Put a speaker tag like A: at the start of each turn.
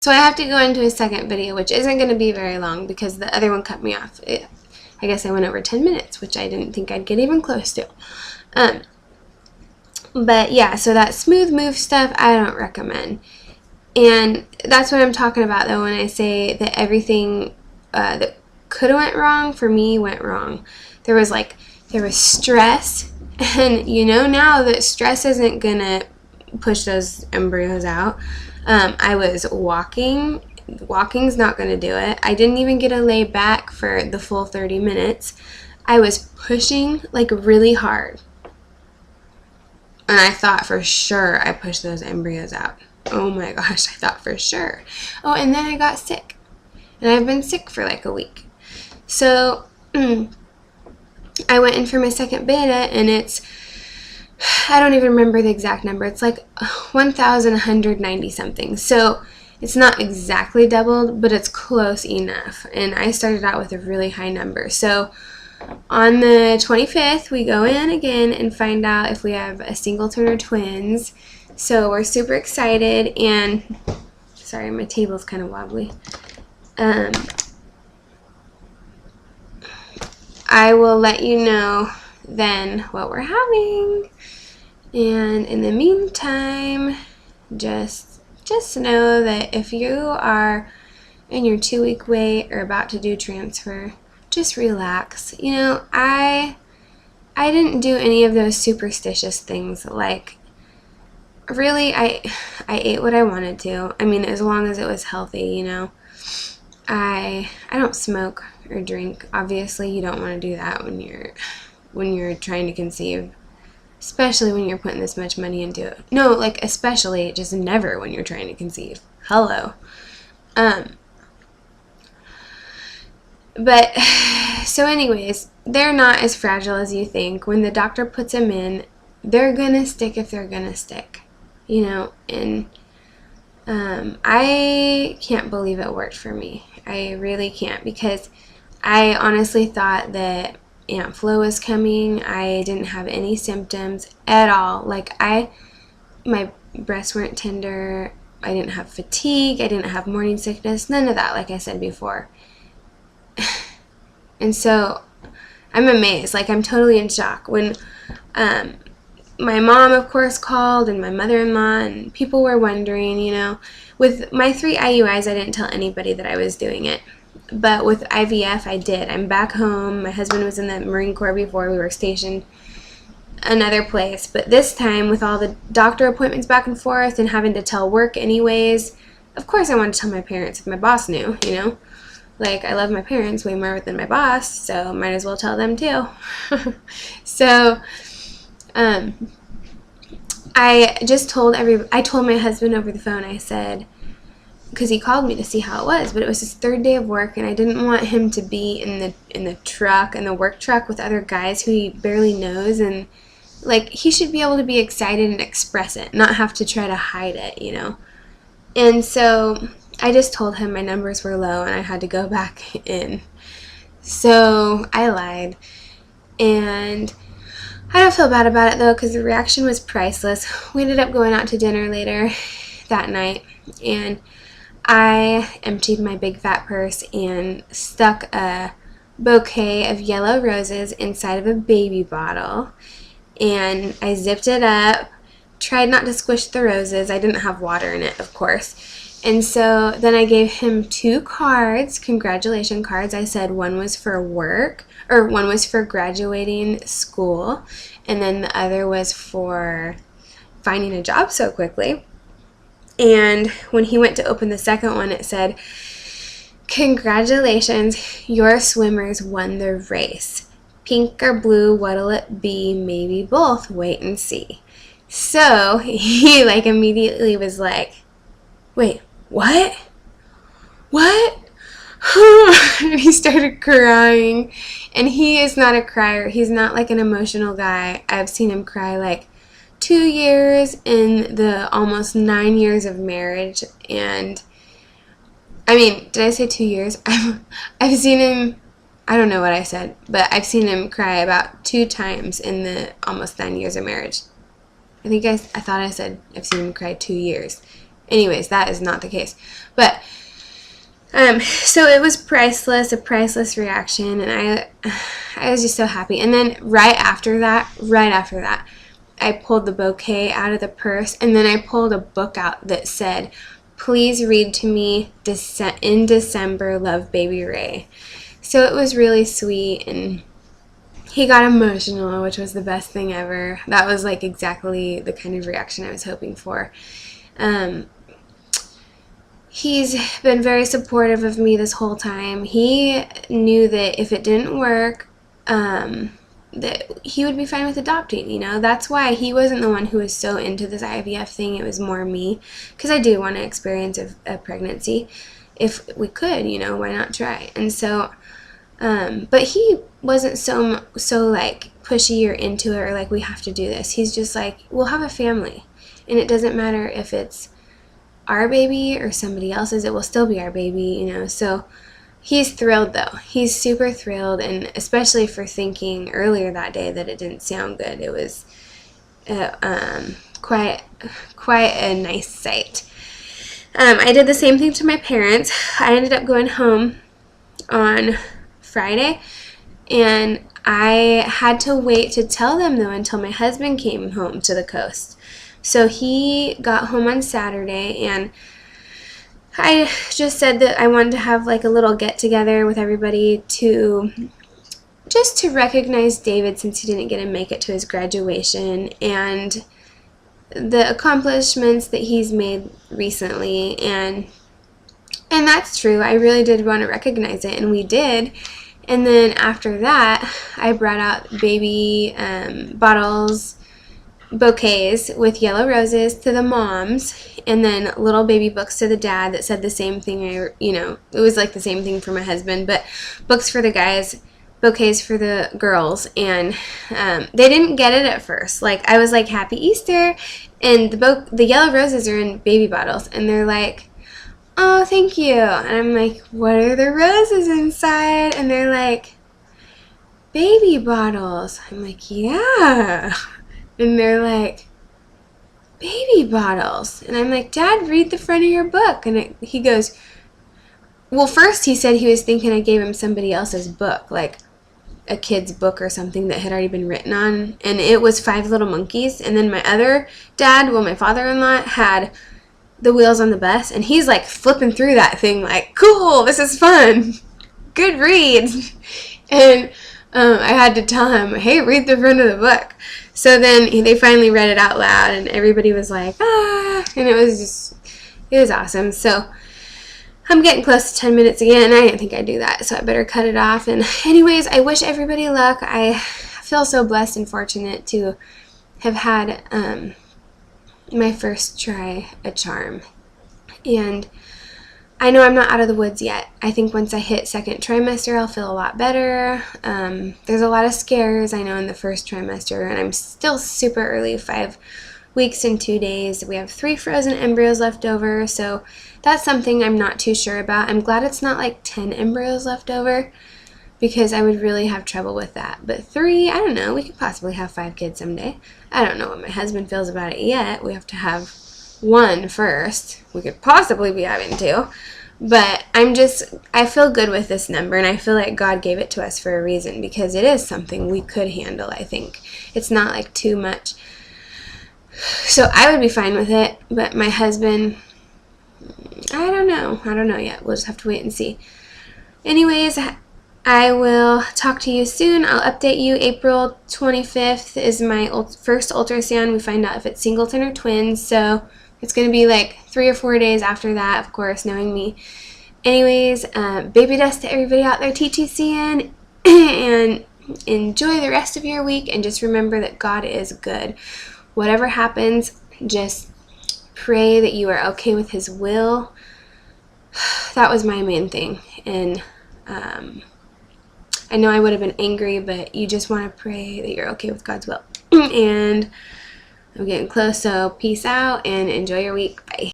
A: So I have to go into a second video, which isn't going to be very long because the other one cut me off. I guess I went over 10 minutes, which I didn't think I'd get even close to. But yeah, so that smooth move stuff, I don't recommend. And that's what I'm talking about, though, when I say that everything that could have went wrong, for me, went wrong. There was stress, and you know now that stress isn't going to push those embryos out. I was walking. Walking's not going to do it. I didn't even get to lay back for the full 30 minutes. I was pushing like really hard. And I thought for sure I pushed those embryos out. Oh my gosh, I thought for sure. Oh, and then I got sick. And I've been sick for like a week. So I went in for my second beta, and I don't even remember the exact number. It's like 1,190 something. So it's not exactly doubled, but it's close enough. And I started out with a really high number. So on the 25th, we go in again and find out if we have a singleton or twins. So we're super excited. And sorry, my table's kind of wobbly. I will let you know then what we're having. And in the meantime, just know that if you are in your 2-week wait or about to do transfer, just relax. You know, I didn't do any of those superstitious things. Like, really, I ate what I wanted to. I mean, as long as it was healthy, you know. I don't smoke or drink. Obviously, you don't want to do that when you're trying to conceive. Especially when you're putting this much money into it. No, like, especially, just never when you're trying to conceive. Hello. But, so anyways, they're not as fragile as you think. When the doctor puts them in, they're gonna stick if they're gonna stick. You know, and I can't believe it worked for me. I really can't, because I honestly thought that Aunt Flo was coming. I didn't have any symptoms at all. Like, my breasts weren't tender. I didn't have fatigue. I didn't have morning sickness. None of that, like I said before. And so I'm amazed. Like, I'm totally in shock. When my mom, of course, called, and my mother-in-law, and people were wondering, you know. With my 3 IUIs, I didn't tell anybody that I was doing it. But with IVF, I did. I'm back home. My husband was in the Marine Corps before. We were stationed another place. But this time, with all the doctor appointments back and forth and having to tell work anyways, of course I wanted to tell my parents if my boss knew, you know. Like, I love my parents way more than my boss, so might as well tell them too. So, I told my husband over the phone, I said, because he called me to see how it was, but it was his 3rd day of work, and I didn't want him to be in the truck, in the work truck with other guys who he barely knows, and like, he should be able to be excited and express it, not have to try to hide it, you know. And so I just told him my numbers were low and I had to go back in. So I lied, and I don't feel bad about it though, because the reaction was priceless. We ended up going out to dinner later that night, and I emptied my big fat purse and stuck a bouquet of yellow roses inside of a baby bottle, and I zipped it up, tried not to squish the roses. I didn't have water in it, of course. And so then I gave him 2 cards, congratulation cards. I said one was for work, or one was for graduating school, and then the other was for finding a job so quickly. And when he went to open the second one, it said, "Congratulations, your swimmers won the race. Pink or blue, what'll it be? Maybe both. Wait and see." So he like immediately was like, "Wait, what? What?" He started crying, and he is not a crier. He's not like an emotional guy. I've seen him cry like 2 years in the almost 9 years of marriage. And I mean, did I say 2 years? I've seen him, I don't know what I said, but I've seen him cry about 2 times in the almost 9 years of marriage. I thought I said I've seen him cry 2 years. Anyways, that is not the case. But so it was priceless, a priceless reaction, and I was just so happy. And then right after that, I pulled the bouquet out of the purse, and then I pulled a book out that said, "Please read to me in December, love, baby Ray." So it was really sweet, and he got emotional, which was the best thing ever. That was like exactly the kind of reaction I was hoping for. He's been very supportive of me this whole time. He knew that if it didn't work, that he would be fine with adopting, you know. That's why he wasn't the one who was so into this IVF thing. It was more me, because I do want to experience a pregnancy. If we could, you know, why not try? And so, but he wasn't so like pushy or into it, or like, we have to do this. He's just like, we'll have a family, and it doesn't matter if it's our baby or somebody else's, it will still be our baby, you know. So he's thrilled, though. He's super thrilled, and especially for thinking earlier that day that it didn't sound good. It was quite a nice sight. I did the same thing to my parents. I ended up going home on Friday, and I had to wait to tell them, though, until my husband came home to the coast. So he got home on Saturday, and I just said that I wanted to have like a little get-together with everybody to recognize David, since he didn't get to make it to his graduation, and the accomplishments that he's made recently. And that's true. I really did want to recognize it, and we did. And then after that, I brought out baby bottles, bouquets with yellow roses to the moms, and then little baby books to the dad that said the same thing. It was like the same thing for my husband, but books for the guys, bouquets for the girls. And they didn't get it at first. Like, I was like, "Happy Easter," and the yellow roses are in baby bottles, and they're like, "Oh, thank you." And I'm like, "What are the roses inside?" And they're like, "Baby bottles." I'm like, "Yeah." And they're like, "Baby bottles." And I'm like, "Dad, read the front of your book." And he goes, well, first he said he was thinking I gave him somebody else's book, like a kid's book or something that had already been written on. And it was 5 Little Monkeys. And then my other dad, my father-in-law, had The Wheels on the Bus. And he's like flipping through that thing like, "Cool, this is fun. Good read." And I had to tell him, "Hey, read the front of the book." So then they finally read it out loud, and everybody was like, "Ah," and it was awesome. So I'm getting close to 10 minutes again. I didn't think I'd do that, so I better cut it off. And anyways, I wish everybody luck. I feel so blessed and fortunate to have had my first try a charm. And I know I'm not out of the woods yet. I think once I hit second trimester, I'll feel a lot better. There's a lot of scares, I know, in the first trimester, and I'm still super early, 5 weeks and 2 days. We have 3 frozen embryos left over, so that's something I'm not too sure about. I'm glad it's not like 10 embryos left over, because I would really have trouble with that. But 3, I don't know, we could possibly have 5 kids someday. I don't know what my husband feels about it yet. We have to have 1 first. We could possibly be having 2. But I feel good with this number, and I feel like God gave it to us for a reason, because it is something we could handle, I think. It's not like too much. So I would be fine with it, but my husband, I don't know yet. We'll just have to wait and see. Anyways, I will talk to you soon. I'll update you. April 25th is my first ultrasound. We find out if it's singleton or twins, so it's going to be like 3 or 4 days after that, of course, knowing me. Anyways, baby dust to everybody out there TTCing, and enjoy the rest of your week, and just remember that God is good. Whatever happens, just pray that you are okay with His will. That was my main thing, and I know I would have been angry, but you just want to pray that you're okay with God's will. And I'm getting close, so peace out and enjoy your week. Bye.